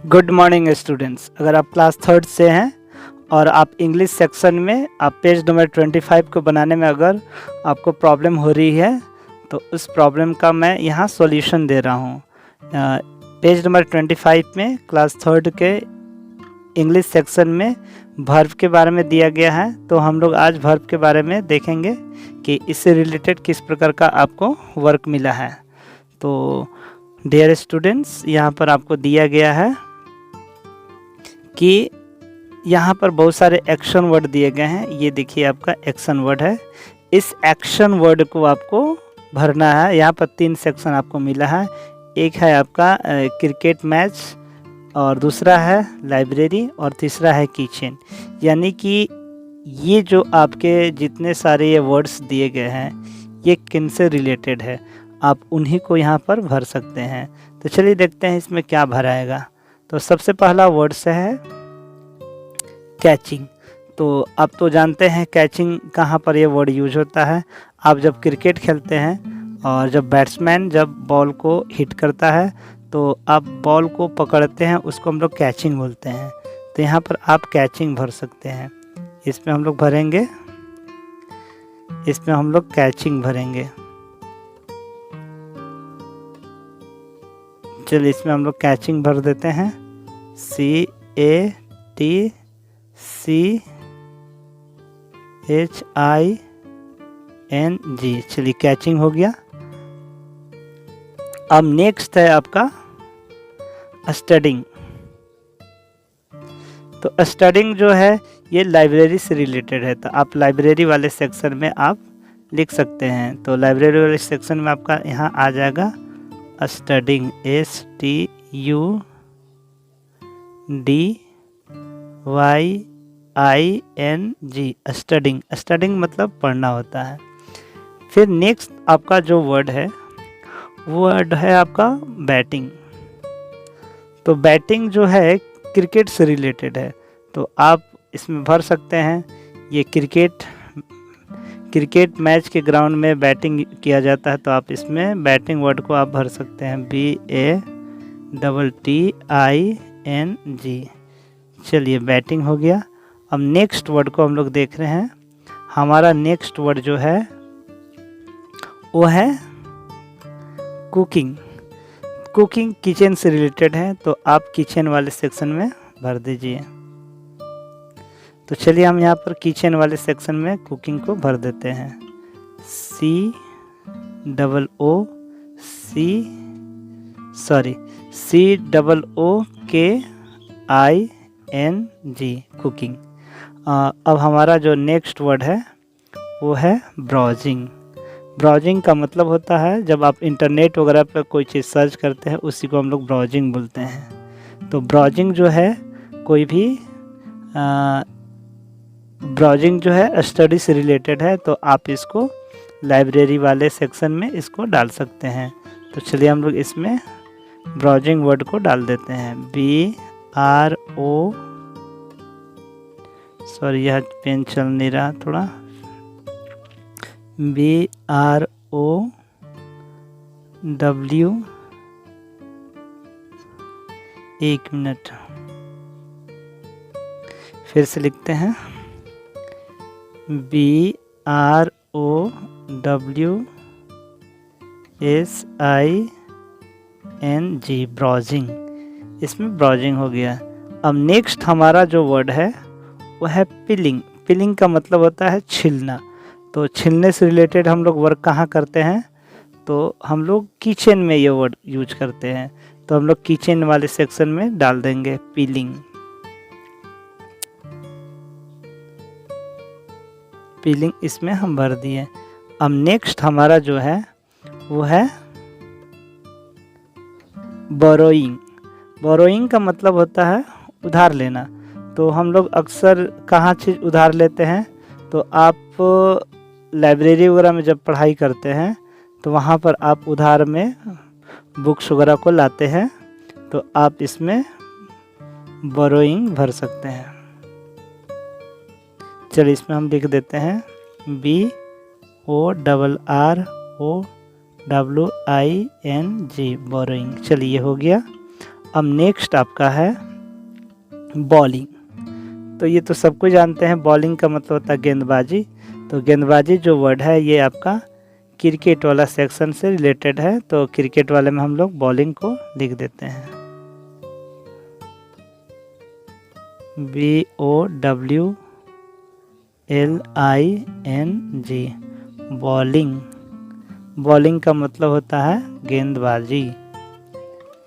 Good morning students. अगर आप class third से हैं और आप इंग्लिश सेक्शन में आप पेज नंबर 25 को बनाने में अगर आपको प्रॉब्लम हो रही है तो उस प्रॉब्लम का मैं यहाँ सॉल्यूशन दे रहा हूँ। पेज नंबर 25 में क्लास थर्ड के इंग्लिश सेक्शन में वर्ब के बारे में दिया गया है, तो हम लोग आज वर्ब के बारे में देखेंगे कि इससे रिलेटेड किस प्रकार का आपको वर्क मिला है। तो डियर स्टूडेंट्स, यहाँ पर आपको दिया गया है कि यहाँ पर बहुत सारे एक्शन वर्ड दिए गए हैं। ये देखिए आपका एक्शन वर्ड है। इस एक्शन वर्ड को आपको भरना है। यहाँ पर 3 सेक्शन आपको मिला है। एक है आपका क्रिकेट मैच, और दूसरा है लाइब्रेरी, और तीसरा है किचन। यानी कि ये जो आपके जितने सारे ये वर्ड्स दिए गए हैं ये किन से रिलेटेड है, आप उन्हीं को यहाँ पर भर सकते हैं। तो चलिए देखते हैं इसमें क्या भराएगा। तो सबसे पहला वर्ड से है कैचिंग। तो आप तो जानते हैं कैचिंग कहाँ पर ये वर्ड यूज होता है। आप जब क्रिकेट खेलते हैं और जब बैट्समैन जब बॉल को हिट करता है तो आप बॉल को पकड़ते हैं, उसको हम लोग कैचिंग बोलते हैं। तो यहाँ पर आप कैचिंग भर सकते हैं। इसमें हम लोग भरेंगे, इसमें हम लोग कैचिंग भरेंगे। चलिए इसमें हम लोग कैचिंग भर देते हैं। CATCHING। चलिए कैचिंग हो गया। अब नेक्स्ट है आपका स्टडिंग। तो स्टडिंग जो है ये लाइब्रेरी से रिलेटेड है, तो आप लाइब्रेरी वाले सेक्शन में आप लिख सकते हैं। तो लाइब्रेरी वाले सेक्शन में आपका यहाँ आ जाएगा स्टडिंग, STUDYING, स्टडिंग। स्टडिंग मतलब पढ़ना होता है। फिर नेक्स्ट आपका जो वर्ड है वो वर्ड है आपका बैटिंग। तो बैटिंग जो है क्रिकेट से रिलेटेड है, तो आप इसमें भर सकते हैं। ये क्रिकेट मैच के ग्राउंड में बैटिंग किया जाता है, तो आप इसमें बैटिंग वर्ड को आप भर सकते हैं, BATTING। चलिए बैटिंग हो गया। अब नेक्स्ट वर्ड को हम लोग देख रहे हैं। हमारा नेक्स्ट वर्ड जो है वो है कुकिंग। कुकिंग किचन से रिलेटेड है, तो आप किचन वाले सेक्शन में भर दीजिए। तो चलिए हम यहाँ पर किचन वाले सेक्शन में कुकिंग को भर देते हैं। COOKING, cooking. अब हमारा जो नेक्स्ट वर्ड है वो है ब्राउजिंग। ब्राउजिंग का मतलब होता है जब आप इंटरनेट वगैरह पर कोई चीज़ सर्च करते हैं, उसी को हम लोग ब्राउजिंग बोलते हैं। तो ब्राउजिंग जो है कोई भी ब्राउजिंग जो है स्टडी से रिलेटेड है, तो आप इसको लाइब्रेरी वाले सेक्शन में इसको डाल सकते हैं। तो चलिए हम लोग इसमें ब्राउजिंग वर्ड को डाल देते हैं। यह पेन चल नहीं रहा थोड़ा। BROW, एक मिनट फिर से लिखते हैं। BROWSING, browsing. इसमें ब्राउजिंग हो गया। अब नेक्स्ट हमारा जो वर्ड है वो है पिलिंग। पिलिंग का मतलब होता है छिलना। तो छिलने से रिलेटेड हम लोग वर्क कहाँ करते हैं, तो हम लोग किचन में ये वर्ड यूज करते हैं। तो हम लोग किचन वाले सेक्शन में डाल देंगे पिलिंग। पिलिंग इसमें हम भर दिए। अब नेक्स्ट हमारा जो है वो है बोरोइंग। बोरोइंग का मतलब होता है उधार लेना। तो हम लोग अक्सर कहाँ चीज़ उधार लेते हैं, तो आप लाइब्रेरी वगैरह में जब पढ़ाई करते हैं तो वहाँ पर आप उधार में बुक्स वगैरह को लाते हैं, तो आप इसमें बोरोइंग भर सकते हैं। चलिए इसमें हम लिख देते हैं BORROWING, बोरोइंग। चलिए हो गया। अब नेक्स्ट आपका है बॉलिंग। तो ये तो सबको जानते हैं, बॉलिंग का मतलब होता है गेंदबाजी। तो गेंदबाजी जो वर्ड है ये आपका क्रिकेट वाला सेक्शन से रिलेटेड है, तो क्रिकेट वाले में हम लोग बॉलिंग को लिख देते हैं BOWLING, बॉलिंग। बॉलिंग का मतलब होता है गेंदबाजी।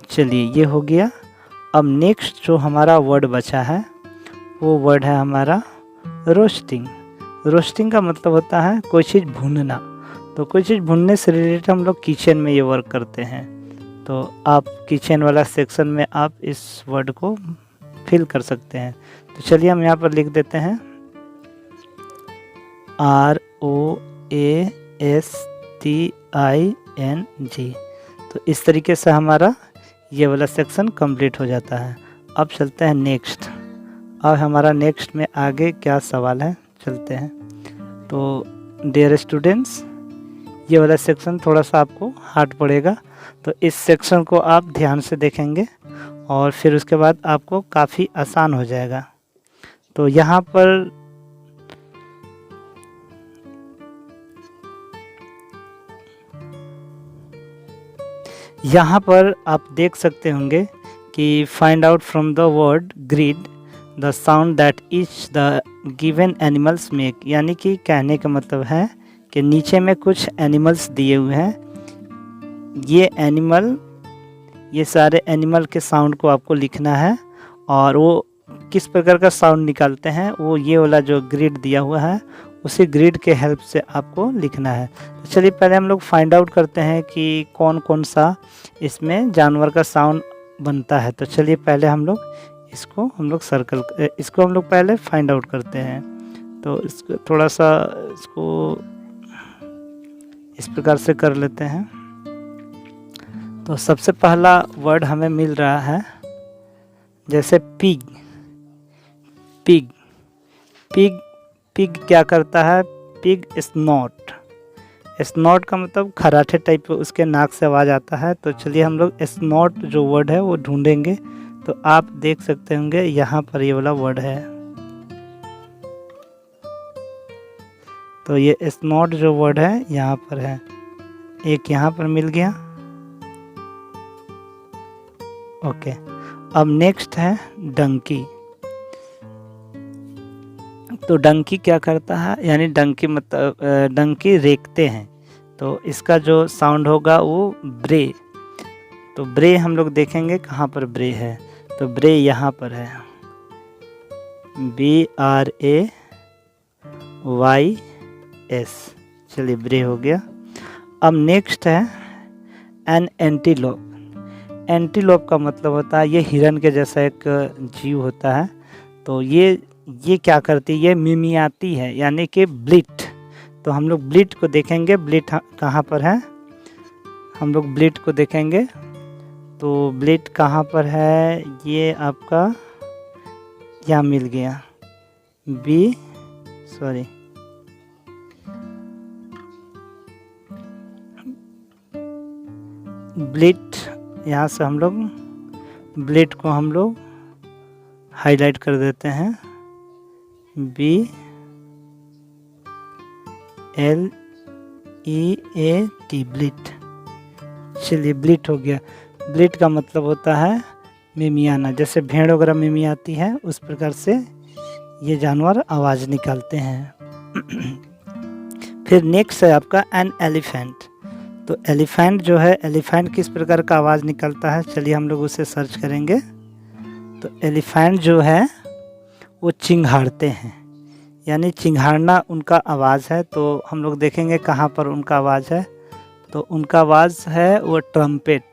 चलिए ये हो गया। अब नेक्स्ट जो हमारा वर्ड बचा है वो वर्ड है हमारा रोस्टिंग। रोस्टिंग का मतलब होता है कोई चीज़ भूनना। तो कोई चीज़ भूनने से रिलेटेड हम लोग किचन में ये वर्क करते हैं। तो आप किचन वाला सेक्शन में आप इस वर्ड को फिल कर सकते हैं। तो चलिए हम यहाँ पर लिख देते हैं ROASTING। तो इस तरीके से हमारा ये वाला सेक्शन कंप्लीट हो जाता है। अब चलते हैं नेक्स्ट। अब हमारा नेक्स्ट में आगे क्या सवाल है चलते हैं। तो डियर स्टूडेंट्स, ये वाला सेक्शन थोड़ा सा आपको हार्ड पड़ेगा, तो इस सेक्शन को आप ध्यान से देखेंगे और फिर उसके बाद आपको काफ़ी आसान हो जाएगा। तो यहाँ पर आप देख सकते होंगे कि find out from the word grid the sound that each the given animals make. यानी कि कहने का मतलब है कि नीचे में कुछ एनिमल्स दिए हुए हैं। ये सारे एनिमल के साउंड को आपको लिखना है और वो किस प्रकार का साउंड निकालते हैं वो ये वाला जो ग्रिड दिया हुआ है उसी ग्रिड के हेल्प से आपको लिखना है। तो चलिए पहले हम लोग फाइंड आउट करते हैं कि कौन कौन सा इसमें जानवर का साउंड बनता है। तो चलिए पहले हम लोग इसको पहले फाइंड आउट करते हैं। तो इसको थोड़ा सा इस प्रकार से कर लेते हैं। तो सबसे पहला वर्ड हमें मिल रहा है जैसे पिग। पिग क्या करता है? Pig snout. स्नॉट का मतलब खराटे टाइप उसके नाक से आवाज़ आता है। तो चलिए हम लोग स्नॉट जो वर्ड है वो ढूंढेंगे। तो आप देख सकते होंगे यहाँ पर ये वाला वर्ड है। तो ये स्नॉट जो वर्ड है यहाँ पर है, एक यहाँ पर मिल गया। ओके, अब नेक्स्ट है डंकी। तो डंकी क्या करता है? यानी डंकी मतलब डंकी रेंकते हैं। तो इसका जो साउंड होगा वो ब्रे। तो ब्रे हम लोग देखेंगे कहाँ पर ब्रे है। तो ब्रे यहाँ पर है, BRAYS। चलिए ब्रे हो गया। अब नेक्स्ट है एन एंटीलोप। एंटीलोप का मतलब होता है ये हिरन के जैसा एक जीव होता है। तो ये क्या करती है? ये मिमियाती है, यानी कि ब्लिट। तो हम लोग ब्लिट को देखेंगे। ब्लिट कहाँ पर है? हम लोग ब्लिट को देखेंगे। तो ब्लिट कहाँ पर है? ये आपका यहाँ मिल गया, ब्लिट। यहाँ से हम लोग ब्लिट को हम लोग हाईलाइट कर देते हैं, BLEAT, ब्लिट। चलिए ब्लिट हो गया। ब्लिट का मतलब होता है मिमियाना। जैसे भेड़ वगैरह मिमियाती है उस प्रकार से ये जानवर आवाज़ निकालते हैं। फिर नेक्स्ट है आपका एन एलिफेंट। तो एलिफेंट जो है, एलिफेंट किस प्रकार का आवाज़ निकालता है? चलिए हम लोग उसे सर्च करेंगे। तो एलिफेंट जो है वो चिंघाड़ते हैं, यानी चिंघाड़ना उनका आवाज़ है। तो हम लोग देखेंगे कहाँ पर उनका आवाज़ है। तो उनका आवाज़ है वो ट्रम्पिट।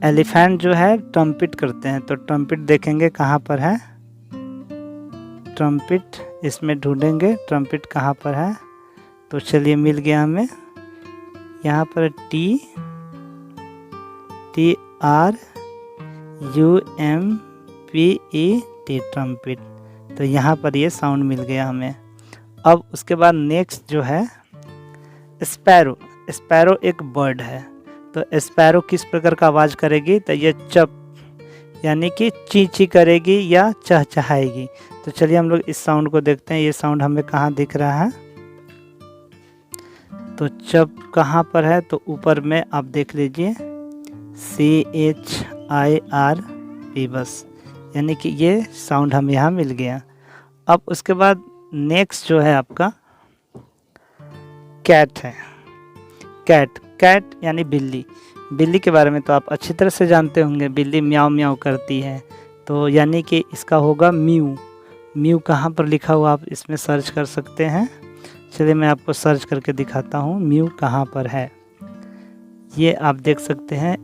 एलिफेंट जो है ट्रम्पिट करते हैं। तो ट्रम्पिट देखेंगे कहाँ पर है। ट्रम्पिट इसमें ढूंढेंगे, ट्रम्पिट कहाँ पर है। तो चलिए मिल गया हमें यहाँ पर TRUMPET, ट्रम्पिट। तो यहाँ पर ये साउंड मिल गया हमें। अब उसके बाद नेक्स्ट जो है स्पैरो। स्पैरो एक बर्ड है। तो स्पैरो किस प्रकार का आवाज़ करेगी, तो ये चप यानी कि ची ची करेगी या चहचहाएगी। तो चलिए हम लोग इस साउंड को देखते हैं, ये साउंड हमें कहाँ दिख रहा है। तो चप कहाँ पर है, तो ऊपर में आप देख लीजिए CHIRP बस, यानी कि ये साउंड हमें यहाँ मिल गया। अब उसके बाद नेक्स्ट जो है आपका कैट है। कैट यानी बिल्ली। बिल्ली के बारे में तो आप अच्छी तरह से जानते होंगे, बिल्ली म्याऊ म्याऊ करती है, तो यानी कि इसका होगा म्यू। म्यू कहाँ पर लिखा हुआ आप इसमें सर्च कर सकते हैं। चलिए मैं आपको सर्च करके दिखाता हूँ म्यू कहाँ पर है। ये आप देख सकते हैं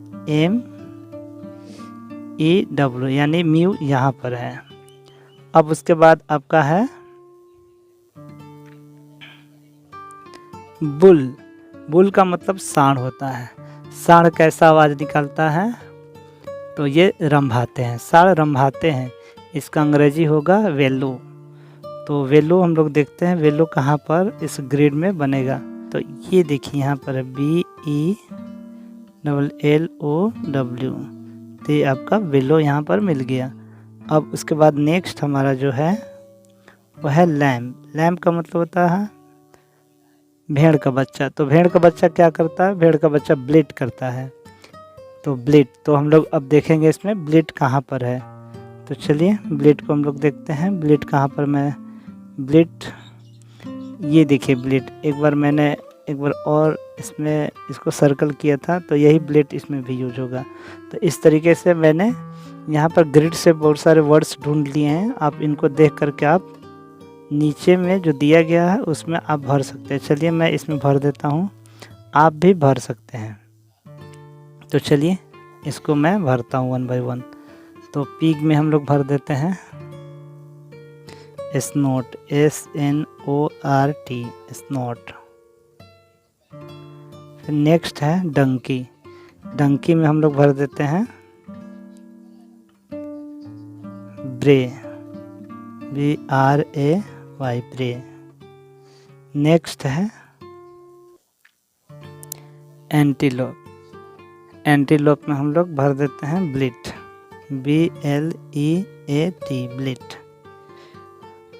MEW यानी म्यू यहाँ पर है। अब उसके बाद आपका है बुल। बुल का मतलब सांड होता है। सांड कैसा आवाज़ निकालता है, तो ये रंभाते हैं, सांड रंभाते हैं। इसका अंग्रेजी होगा वेलो। तो वेलो हम लोग देखते हैं वेलो कहाँ पर इस ग्रिड में बनेगा। तो ये देखिए यहाँ पर BELLOW, तो ये आपका वेलो यहाँ पर मिल गया। अब उसके बाद नेक्स्ट हमारा जो है वह है लैम्ब। लैम्ब का मतलब होता है भेड़ का बच्चा। तो भेड़ का बच्चा क्या करता है, भेड़ का बच्चा ब्लिट करता है। तो ब्लिट, तो हम लोग अब देखेंगे इसमें ब्लिट कहाँ पर है। तो चलिए ब्लिट को हम लोग देखते हैं। ब्लिट कहाँ पर, मैं ब्लिट, ये देखिए ब्लिट। मैंने एक बार और इसमें इसको सर्कल किया था, तो यही ब्लिट इसमें भी यूज होगा। तो इस तरीके से मैंने यहाँ पर ग्रिड से बहुत सारे वर्ड्स ढूंढ लिए हैं। आप इनको देख करके आप नीचे में जो दिया गया है उसमें आप भर सकते हैं। चलिए मैं इसमें भर देता हूँ, आप भी भर सकते हैं। तो चलिए इसको मैं भरता हूँ 1 बाय 1। तो पिग में हम लोग भर देते हैं स्नोट, SNORT, स्नोट। फिर नेक्स्ट है डंकी। डंकी में हम लोग भर देते हैं ब्रे, BRAY, ब्रे। नेक्स्ट है एंटीलोप। एंटीलोप में हम लोग भर देते हैं ब्लिट, BLEAT, ब्लिट।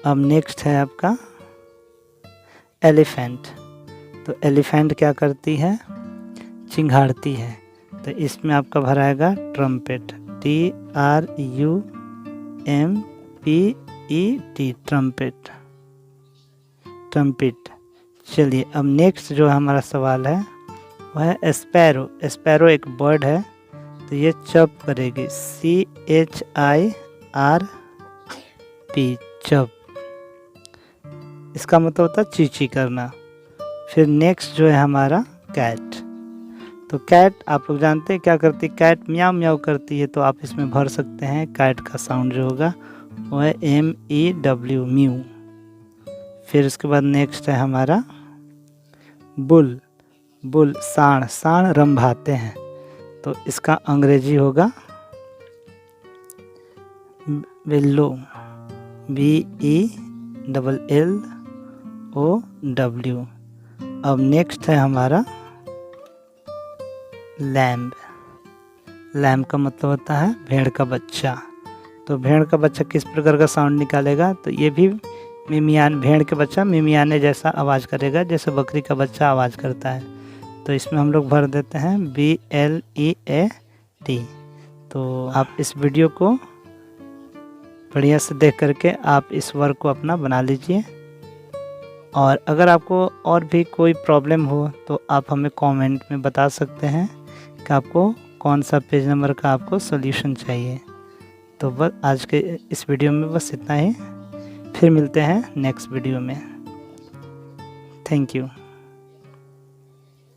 अब नेक्स्ट है आपका एलिफेंट। तो एलिफेंट क्या करती है, चिंघाड़ती है। तो इसमें आपका भराएगा ट्रम्पेट, TRUMPET, ट्रम्पेट। चलिए अब नेक्स्ट जो हमारा सवाल है वह है स्पैरो। स्पैरो एक बर्ड है, तो ये चप करेगी, CHIRP, चप। इसका मतलब होता है चींची करना। फिर नेक्स्ट जो है हमारा कैट। तो कैट आप लोग जानते हैं क्या करती है, कैट म्याऊ म्याऊ करती है। तो आप इसमें भर सकते हैं कैट का साउंड जो होगा वो है MEW, म्यू। फिर उसके बाद नेक्स्ट है हमारा बुल। बुल सांड, सांड रंभाते हैं। तो इसका अंग्रेजी होगा बेल्लो, BELLOW। अब नेक्स्ट है हमारा लैम्ब। लैम्ब का मतलब होता है भेड़ का बच्चा। तो भेड़ का बच्चा किस प्रकार का साउंड निकालेगा, तो ये भी मिमियान, भेड़ के बच्चा मिमियाने जैसा आवाज़ करेगा जैसे बकरी का बच्चा आवाज़ करता है। तो इसमें हम लोग भर देते हैं BLEAT। तो आप इस वीडियो को बढ़िया से देख करके आप इस वर्क को अपना बना लीजिए। और अगर आपको और भी कोई प्रॉब्लम हो तो आप हमें कमेंट में बता सकते हैं कि आपको कौन सा पेज नंबर का आपको सॉल्यूशन चाहिए। तो बस आज के इस वीडियो में बस इतना ही, फिर मिलते हैं नेक्स्ट वीडियो में। Thank you.